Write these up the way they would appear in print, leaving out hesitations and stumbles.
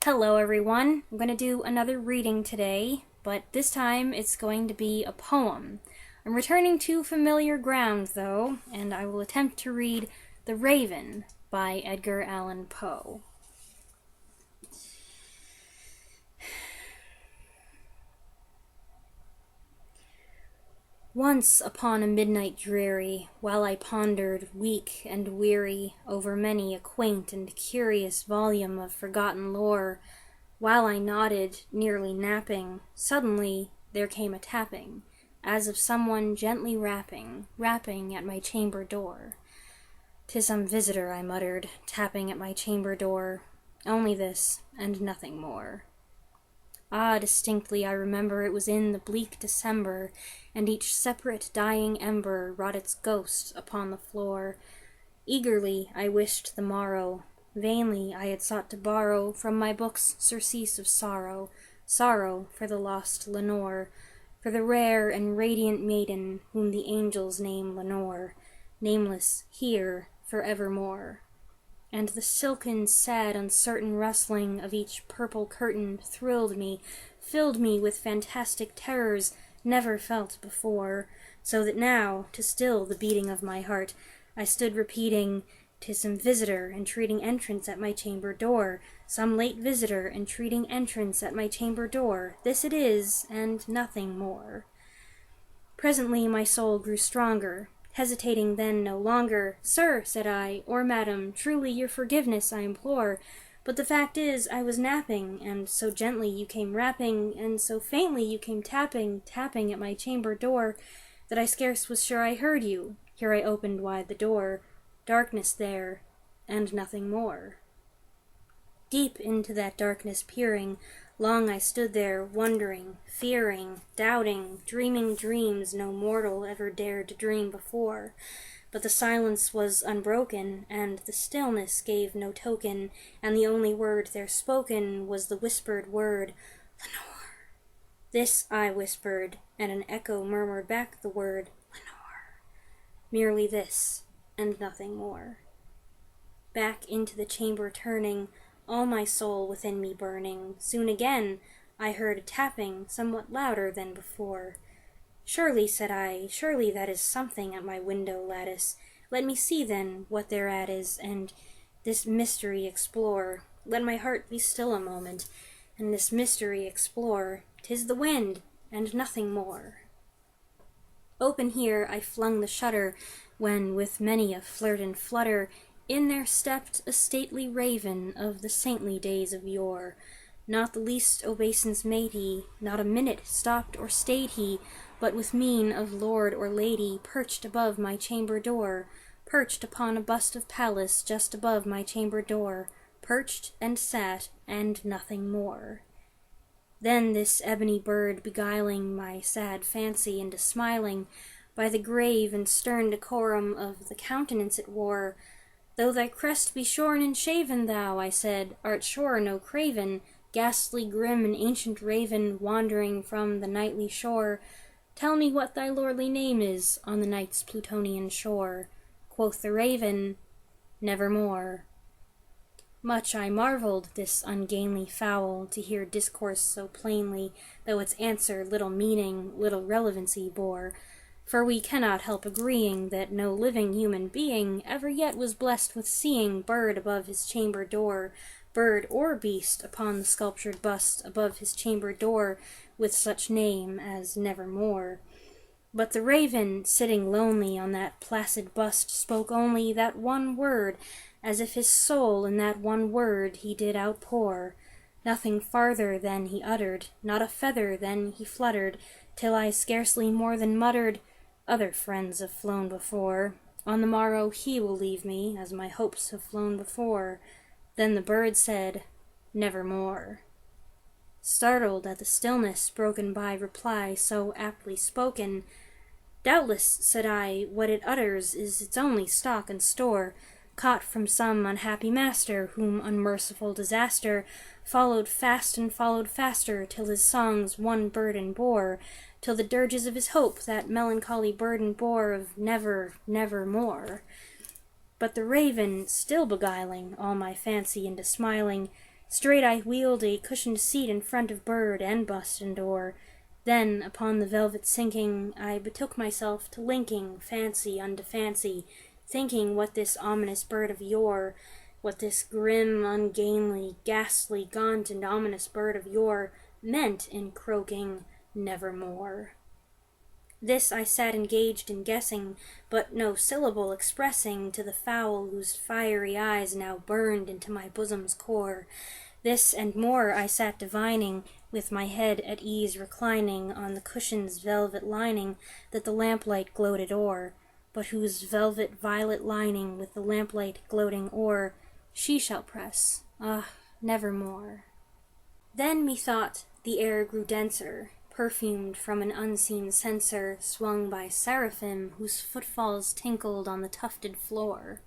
Hello everyone, I'm going to do another reading today, but this time it's going to be a poem. I'm returning to familiar ground though, and I will attempt to read The Raven by Edgar Allan Poe. Once upon a midnight dreary, while I pondered, weak and weary, over many a quaint and curious volume of forgotten lore, while I nodded, nearly napping, suddenly there came a tapping, as of someone gently rapping at my chamber door. "'Tis some visitor," I muttered, tapping at my chamber door. Only this, and nothing more. Ah, distinctly I remember it was in the bleak December, and each separate dying ember wrought its ghost upon the floor. Eagerly I wished the morrow. Vainly I had sought to borrow from my books surcease of sorrow, sorrow for the lost Lenore, for the rare and radiant maiden whom the angels name Lenore, nameless here for evermore. And the silken, sad, uncertain rustling of each purple curtain thrilled me, filled me with fantastic terrors never felt before, so that now, to still the beating of my heart, I stood repeating, "'Tis some visitor entreating entrance at my chamber door, some late visitor entreating entrance at my chamber door, this it is, and nothing more." Presently my soul grew stronger. Hesitating then no longer, "Sir," said I, "or madam, truly your forgiveness I implore, but the fact is I was napping, and so gently you came rapping, and so faintly you came tapping at my chamber door, that I scarce was sure I heard you." Here I opened wide the door. Darkness there, and nothing more. Deep into that darkness peering, long I stood there, wondering, fearing, doubting, dreaming dreams no mortal ever dared to dream before. But the silence was unbroken, and the stillness gave no token, and the only word there spoken was the whispered word, "Lenore." This I whispered, and an echo murmured back the word, "Lenore." Merely this, and nothing more. Back into the chamber turning, all my soul within me burning, soon again I heard a tapping somewhat louder than before. "Surely," said I, "surely that is something at my window lattice. Let me see then what thereat is, and this mystery explore. Let my heart be still a moment, and this mystery explore. 'Tis the wind, and nothing more." Open here I flung the shutter, when, with many a flirt and flutter, in there stepped a stately raven of the saintly days of yore. Not the least obeisance made he, not a minute stopped or stayed he, but with mien of lord or lady perched above my chamber door, perched upon a bust of Pallas just above my chamber door, perched and sat, and nothing more. Then this ebony bird, beguiling my sad fancy into smiling, by the grave and stern decorum of the countenance it wore, "Though thy crest be shorn and shaven, thou," I said, "art sure no craven, ghastly, grim, and ancient raven, wandering from the nightly shore. Tell me what thy lordly name is on the night's Plutonian shore." Quoth the raven, "Nevermore." Much I marveled, this ungainly fowl, to hear discourse so plainly, though its answer little meaning, little relevancy bore. For we cannot help agreeing that no living human being ever yet was blessed with seeing bird above his chamber door, bird or beast upon the sculptured bust above his chamber door, with such name as Nevermore. But the raven, sitting lonely on that placid bust, spoke only that one word, as if his soul in that one word he did outpour. Nothing farther than he uttered, not a feather then he fluttered, till I scarcely more than muttered, "Other friends have flown before. On the morrow he will leave me, as my hopes have flown before." Then the bird said, "Nevermore." Startled at the stillness broken by reply so aptly spoken, "Doubtless," said I, "what it utters is its only stock and store, caught from some unhappy master, whom unmerciful disaster followed fast and followed faster, till his songs one burden bore, till the dirges of his hope that melancholy burden bore of never, never more." But the raven, still beguiling all my fancy into smiling, Straight I wheeled a cushioned seat in front of bird and bust and door. Then, upon the velvet sinking, I betook myself to linking fancy unto fancy, thinking what this ominous bird of yore, what this grim, ungainly, ghastly, gaunt, and ominous bird of yore meant in croaking nevermore. This I sat engaged in guessing, but no syllable expressing to the fowl whose fiery eyes now burned into my bosom's core. This and more I sat divining, with my head at ease reclining on the cushion's velvet lining that the lamplight gloated o'er, but whose velvet violet lining with the lamplight gloating o'er she shall press, nevermore. Then methought the air grew denser, perfumed from an unseen censer swung by seraphim whose footfalls tinkled on the tufted floor.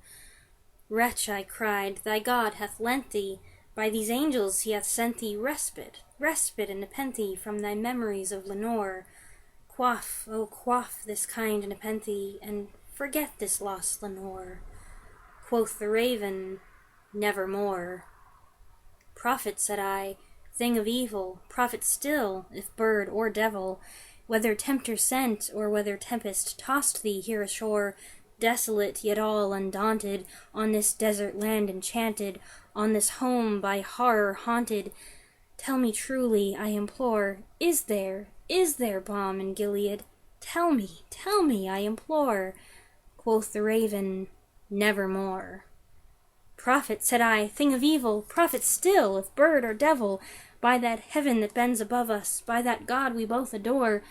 Wretch, I cried, thy God hath lent thee, by these angels he hath sent thee respite and nepenthe from thy memories of Lenore. Quaff, oh quaff this kind nepenthe, and forget this lost Lenore. Quoth the raven, nevermore. Prophet, said I, thing of evil, prophet still, if bird or devil, whether tempter sent, or whether tempest tossed thee here ashore, desolate yet all undaunted, on this desert land enchanted, on this home by horror haunted, tell me truly, I implore, is there balm in Gilead? Tell me, I implore. Quoth the raven, nevermore. Prophet, said I, thing of evil, prophet still, if bird or devil, by that heaven that bends above us, by that God we both adore,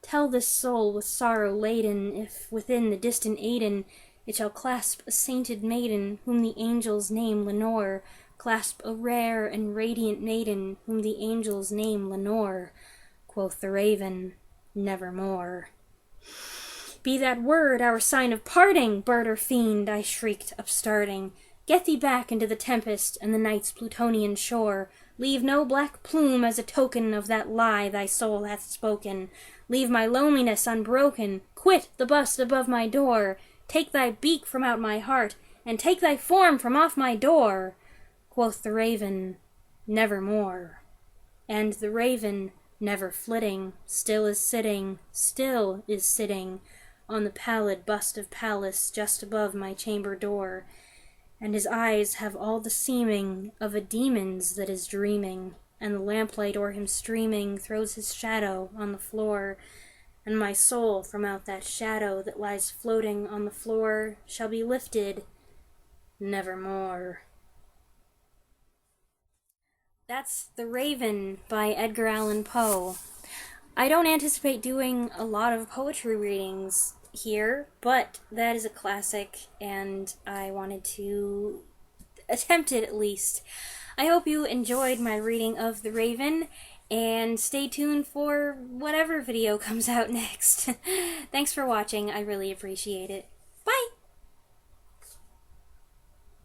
tell this soul with sorrow laden, if within the distant Aidenn it shall clasp a sainted maiden, whom the angels name Lenore, clasp a rare and radiant maiden, whom the angels name Lenore. Quoth the raven, nevermore. Be that word our sign of parting, bird or fiend, I shrieked, upstarting. Get thee back into the tempest and the night's Plutonian shore. Leave no black plume as a token of that lie thy soul hath spoken. Leave my loneliness unbroken. Quit the bust above my door. Take thy beak from out my heart, and take thy form from off my door. Quoth the raven, nevermore. And the raven, never flitting, still is sitting, on the pallid bust of Pallas just above my chamber door, and his eyes have all the seeming of a demon's that is dreaming, and the lamplight o'er him streaming throws his shadow on the floor, and my soul from out that shadow that lies floating on the floor shall be lifted nevermore. That's The Raven by Edgar Allan Poe. I don't anticipate doing a lot of poetry readings here, but that is a classic, and I wanted to attempt it at least. I hope you enjoyed my reading of The Raven, and stay tuned for whatever video comes out next. Thanks for watching, I really appreciate it.